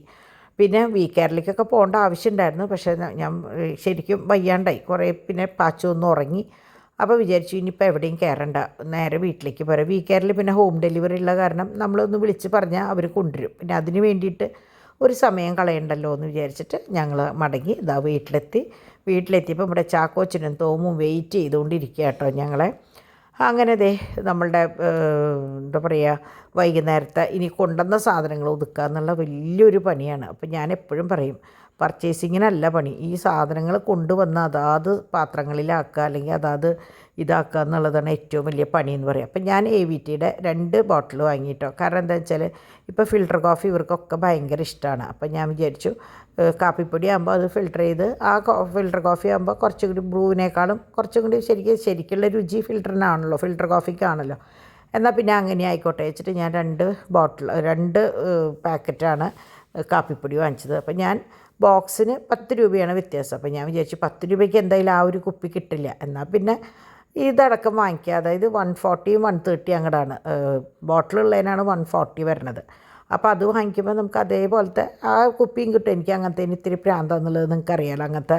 A: പിന്നെ വീക്കെൻഡിലേക്കൊക്കെ പോകേണ്ട ആവശ്യമുണ്ടായിരുന്നു. പക്ഷേ ഞാൻ ശരിക്കും വയ്യാണ്ടായി കുറേ. പിന്നെ പാച്ചു ഒന്ന് ഉറങ്ങി. അപ്പോൾ വിചാരിച്ചു ഇനിയിപ്പോൾ എവിടെയും കയറണ്ട, നേരെ വീട്ടിലേക്ക് പോരാം. വീക്കെൻഡിൽ പിന്നെ ഹോം ഡെലിവറി ഉള്ള കാരണം നമ്മളൊന്ന് വിളിച്ച് പറഞ്ഞാൽ അവർ കൊണ്ടുവരും. പിന്നെ അതിന് വേണ്ടിയിട്ട് ഒരു സമയം കളയണ്ടല്ലോ എന്ന് വിചാരിച്ചിട്ട് ഞങ്ങൾ മടങ്ങി ഇതാ വീട്ടിലെത്തിയപ്പോൾ ഇവിടെ ചാക്കോച്ചനും തോമും വെയിറ്റ് ചെയ്തുകൊണ്ടിരിക്കുക കേട്ടോ ഞങ്ങളെ. അങ്ങനെ നമ്മളുടെ എന്താ പറയുക, വൈകുന്നേരത്തെ ഇനി കൊണ്ടുവന്ന സാധനങ്ങൾ ഒതുക്കുക എന്നുള്ള വലിയൊരു പണിയാണ്. അപ്പോൾ ഞാൻ എപ്പോഴും പറയും, പർച്ചേസിങ്ങിനല്ല പണി, ഈ സാധനങ്ങൾ കൊണ്ടുവന്ന് അതാത് പാത്രങ്ങളിലാക്കുക അല്ലെങ്കിൽ അതാത് ഇതാക്കുക എന്നുള്ളതാണ് ഏറ്റവും വലിയ പണി എന്ന് പറയും. അപ്പം ഞാൻ AVTയുടെ 2 ബോട്ടിൽ വാങ്ങിയിട്ടോ. കാരണം എന്താ വെച്ചാൽ ഇപ്പോൾ ഫിൽറ്റർ കോഫി ഇവർക്കൊക്കെ ഭയങ്കര ഇഷ്ടമാണ്. അപ്പം ഞാൻ വിചാരിച്ചു കാപ്പിപ്പൊടി ആകുമ്പോൾ അത് ഫിൽറ്റർ ചെയ്ത് ആ ഫിൽറ്റർ കോഫി ആകുമ്പോൾ കുറച്ചും കൂടി ബ്രൂവിനേക്കാളും കുറച്ചും കൂടി ശരിക്കുള്ള രുചി ഫിൽറ്ററിനാണല്ലോ, ഫിൽറ്റർ കോഫിക്കാണല്ലോ. എന്നാൽ പിന്നെ അങ്ങനെ ആയിക്കോട്ടെ വെച്ചിട്ട് ഞാൻ 2 പാക്കറ്റാണ് കാപ്പിപ്പൊടി വാങ്ങിച്ചത്. അപ്പം ഞാൻ ബോക്സിന് 10 രൂപയാണ് വ്യത്യാസം. അപ്പോൾ ഞാൻ വിചാരിച്ചു 10 രൂപയ്ക്ക് എന്തായാലും ആ ഒരു കുപ്പി കിട്ടില്ല, എന്നാൽ പിന്നെ ഇതടക്കം വാങ്ങിക്കുക. അതായത് 140 130 അങ്ങോട്ടാണ് ബോട്ടിലുള്ളതിനാണ് 140 വരണത്. അപ്പോൾ അത് വാങ്ങിക്കുമ്പോൾ നമുക്ക് അതേപോലത്തെ ആ കുപ്പിയും കിട്ടും. എനിക്ക് അങ്ങനത്തെ ഇത്തിരി പ്രാന്താന്നുള്ളത് നിങ്ങൾക്കറിയാമല്ലോ. അങ്ങനത്തെ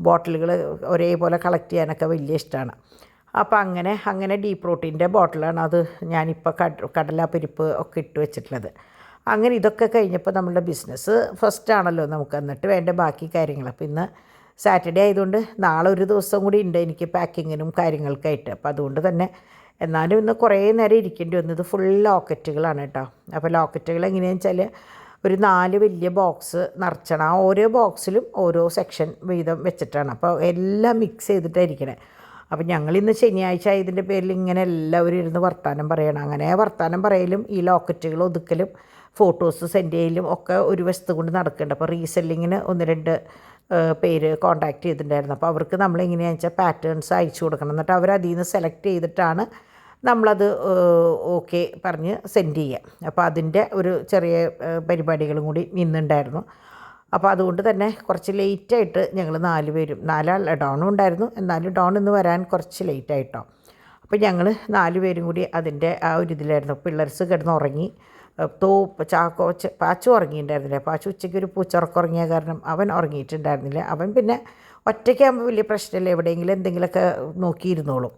A: ബോട്ടിലുകൾ ഒരേപോലെ കളക്ട് ചെയ്യാനൊക്കെ വലിയ ഇഷ്ടമാണ്. അപ്പോൾ അങ്ങനെ ഡീ പ്രോട്ടീൻ്റെ ബോട്ടിലാണ് അത് ഞാനിപ്പോൾ കടലപ്പരിപ്പ് ഒക്കെ ഇട്ട് വെച്ചിട്ടുള്ളത്. അങ്ങനെ ഇതൊക്കെ കഴിഞ്ഞപ്പോൾ നമ്മളുടെ ബിസിനസ് ഫസ്റ്റാണല്ലോ നമുക്ക്, എന്നിട്ട് വേണ്ട ബാക്കി കാര്യങ്ങൾ. അപ്പോൾ ഇന്ന് സാറ്റർഡേ ആയതുകൊണ്ട് നാളെ ഒരു ദിവസം കൂടി ഉണ്ട് എനിക്ക് പാക്കിങ്ങിനും കാര്യങ്ങൾക്കായിട്ട്. അപ്പോൾ അതുകൊണ്ട് തന്നെ എന്നാലും ഇന്ന് കുറേ നേരം ഇരിക്കേണ്ടി വന്നത്. ഫുൾ ലോക്കറ്റുകളാണ് കേട്ടോ. അപ്പോൾ ലോക്കറ്റുകൾ എങ്ങനെയാണെന്ന് വെച്ചാൽ ഒരു 4 വലിയ ബോക്സ് നിറച്ചണം. ആ ഓരോ ബോക്സിലും ഓരോ സെക്ഷൻ വീതം വെച്ചിട്ടാണ്. അപ്പോൾ എല്ലാം മിക്സ് ചെയ്തിട്ടായിരിക്കണേ. അപ്പോൾ ഞങ്ങളിന്ന് ശനിയാഴ്ച ഇതിൻ്റെ പേരിൽ ഇങ്ങനെ എല്ലാവരും ഇരുന്ന് വർത്തമാനം പറയണം. അങ്ങനെ വർത്തമാനം പറയലും ഈ ലോക്കറ്റുകൾ ഒതുക്കലും ഫോട്ടോസ് സെൻഡ് ചെയ്യലും ഒക്കെ ഒരു വശത്ത് കൊണ്ട് നടക്കുന്നുണ്ട്. അപ്പോൾ റീസെല്ലിങ്ങിന് 1-2 പേര് കോൺടാക്ട് ചെയ്തിട്ടുണ്ടായിരുന്നു. അപ്പോൾ അവർക്ക് നമ്മളെങ്ങനെയാണെന്ന് വെച്ചാൽ പാറ്റേൺസ് അയച്ചു കൊടുക്കണം. എന്നിട്ട് അവരതിൽ നിന്ന് സെലക്ട് ചെയ്തിട്ടാണ് നമ്മളത് ഓക്കെ പറഞ്ഞ് സെൻഡ് ചെയ്യുക. അപ്പോൾ അതിൻ്റെ ഒരു ചെറിയ പരിപാടികളും കൂടി ഇന്നുണ്ടായിരുന്നു. അപ്പോൾ അതുകൊണ്ട് തന്നെ കുറച്ച് ലേറ്റായിട്ട് ഞങ്ങൾ 4 പേരും 4 ആൾ ഡോണും ഉണ്ടായിരുന്നു. എന്നാലും ഡോൺ ഇന്ന് വരാൻ കുറച്ച് ലേറ്റായിട്ടോ. അപ്പോൾ അപ്പോൾ ഞങ്ങൾ 4 പേരും കൂടി അതിൻ്റെ ആ ഒരു ഇതിലായിരുന്നു. പിള്ളേർസ് കിടന്നുറങ്ങി. പാച്ചു ഉറങ്ങിയിട്ടുണ്ടായിരുന്നില്ല. പാച്ചു ഉച്ചയ്ക്ക് ഒരു പൂച്ചുറക്കം ഉറങ്ങിയ കാരണം അവൻ ഉറങ്ങിയിട്ടുണ്ടായിരുന്നില്ല. അവൻ പിന്നെ ഒറ്റയ്ക്കാകുമ്പോൾ വലിയ പ്രശ്നമില്ല, എവിടെയെങ്കിലും എന്തെങ്കിലുമൊക്കെ നോക്കിയിരുന്നോളും.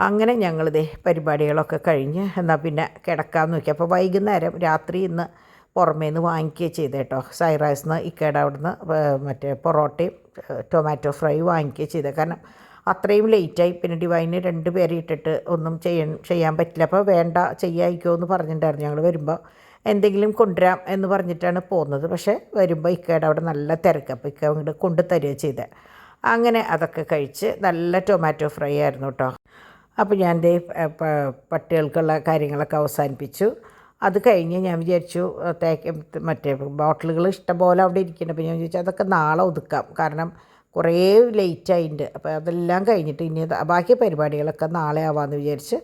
A: അങ്ങനെ ഞങ്ങളിതേ പരിപാടികളൊക്കെ കഴിഞ്ഞ് എന്നാൽ പിന്നെ കിടക്കാമെന്ന് നോക്കി. അപ്പോൾ വൈകുന്നേരം രാത്രി ഇന്ന് പുറമേന്ന് വാങ്ങിക്കുകയും ചെയ്ത് കേട്ടോ. സൈറാസിന്ന് ഇക്കയുടെ അവിടുന്ന് മറ്റേ പൊറോട്ടയും ടൊമാറ്റോ ഫ്രൈ വാങ്ങിക്കുകയും ചെയ്തത്. കാരണം അത്രയും ലേറ്റായി. പിന്നെ ഡിവൈന് 2 പേരെ ഇട്ടിട്ട് ഒന്നും ചെയ്യാൻ പറ്റില്ല. അപ്പോൾ വേണ്ട ചെയ്യായിക്കോ എന്ന് പറഞ്ഞിട്ടുണ്ടായിരുന്നു. ഞങ്ങൾ വരുമ്പോൾ എന്തെങ്കിലും കൊണ്ടുവരാം എന്ന് പറഞ്ഞിട്ടാണ് പോകുന്നത്. പക്ഷേ വരുമ്പോൾ ഇക്കയുടെ അവിടെ നല്ല തിരക്ക്. അപ്പോൾ ഇക്ക അങ്ങോട്ട് കൊണ്ടു തരിക ചെയ്തത്. അങ്ങനെ അതൊക്കെ കഴിച്ച് നല്ല ടൊമാറ്റോ ഫ്രൈ ആയിരുന്നു കേട്ടോ. അപ്പോൾ ഞാൻ ദേ പട്ടികൾക്കുള്ള കാര്യങ്ങളൊക്കെ അവസാനിപ്പിച്ചു. അത് കഴിഞ്ഞ് ഞാൻ വിചാരിച്ചു മറ്റേ ബോട്ടിലുകൾ ഇഷ്ടംപോലെ അവിടെ ഇരിക്കുന്നുണ്ട്. അപ്പോൾ ഞാൻ വിചാരിച്ചു അതൊക്കെ നാളെ ഒതുക്കാം. കാരണം കുറേ ലേറ്റായിട്ടുണ്ട്. അപ്പോൾ അതെല്ലാം കഴിഞ്ഞിട്ട് ഇനി ബാക്കി പരിപാടികളൊക്കെ നാളെ ആവാമെന്ന് വിചാരിച്ച്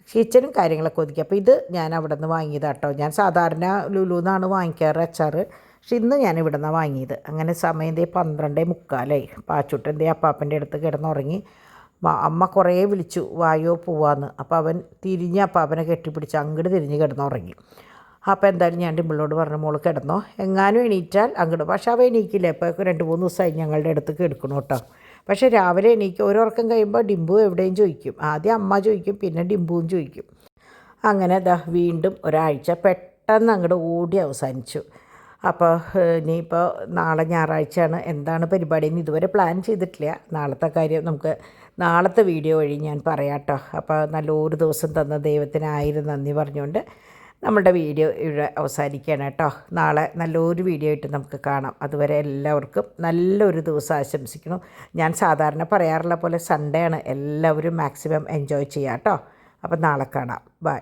A: കിച്ചണും കാര്യങ്ങളൊക്കെ ഒതുക്കി. അപ്പോൾ ഇത് ഞാൻ അവിടെ നിന്ന് വാങ്ങിയതാണ് കേട്ടോ. ഞാൻ സാധാരണ ലുലുന്നാണ് വാങ്ങിക്കാറ് അച്ചാർ. പക്ഷെ ഇന്ന് ഞാൻ ഇവിടെ നിന്നാണ് വാങ്ങിയത്. അങ്ങനെ സമയം 12:45. പാച്ചുട്ടൻ്റെ അപ്പാപ്പൻ്റെ അടുത്ത് കിടന്നുറങ്ങി. അമ്മ കുറേ വിളിച്ചു വായോ പോവാന്ന്. അപ്പോൾ അവൻ തിരിഞ്ഞ് അപ്പാപ്പനെ കെട്ടിപ്പിടിച്ച് അങ്ങോട്ട് തിരിഞ്ഞ് കിടന്നുറങ്ങി. അപ്പോൾ എന്തായാലും ഞാൻ ഡിമ്പിളിനോട് പറഞ്ഞു, മോള് കിടന്നോ, എങ്ങാനും എണീറ്റാൽ അങ്ങോട്ട്. പക്ഷേ അവ എണീക്കില്ല. ഇപ്പോൾ 2-3 ദിവസമായി ഞങ്ങളുടെ അടുത്ത് എടുക്കണം കേട്ടോ. പക്ഷേ രാവിലെ എണീക്കും. ഓരോർക്കം കഴിയുമ്പോൾ ഡിമ്പു എവിടെയും ചോദിക്കും. ആദ്യം അമ്മ ചോദിക്കും, പിന്നെ ഡിമ്പുവും ചോദിക്കും. അങ്ങനെ വീണ്ടും ഒരാഴ്ച പെട്ടെന്ന് അങ്ങോട്ട് ഓടി അവസാനിച്ചു. അപ്പോൾ ഇനിയിപ്പോൾ നാളെ ഞായറാഴ്ചയാണ്. എന്താണ് പരിപാടി എന്ന് ഇതുവരെ പ്ലാൻ ചെയ്തിട്ടില്ല. നാളത്തെ കാര്യം നമുക്ക് നാളത്തെ വീഡിയോ വഴി ഞാൻ പറയാം കേട്ടോ. അപ്പോൾ നല്ലൊരു ദിവസം തന്ന ദൈവത്തിന് 1000 നന്ദി പറഞ്ഞുകൊണ്ട് നമ്മുടെ വീഡിയോ ഇവിടെ അവസാനിക്കുകയാണ് കേട്ടോ. നാളെ നല്ലൊരു വീഡിയോ ആയിട്ട് നമുക്ക് കാണാം. അതുവരെ എല്ലാവർക്കും നല്ലൊരു ദിവസം ആശംസിക്കുന്നു. ഞാൻ സാധാരണ പറയാറുള്ള പോലെ സൺഡേ ആണ്. എല്ലാവരും മാക്സിമം എൻജോയ് ചെയ്യാം കേട്ടോ. അപ്പോൾ നാളെ കാണാം. ബൈ.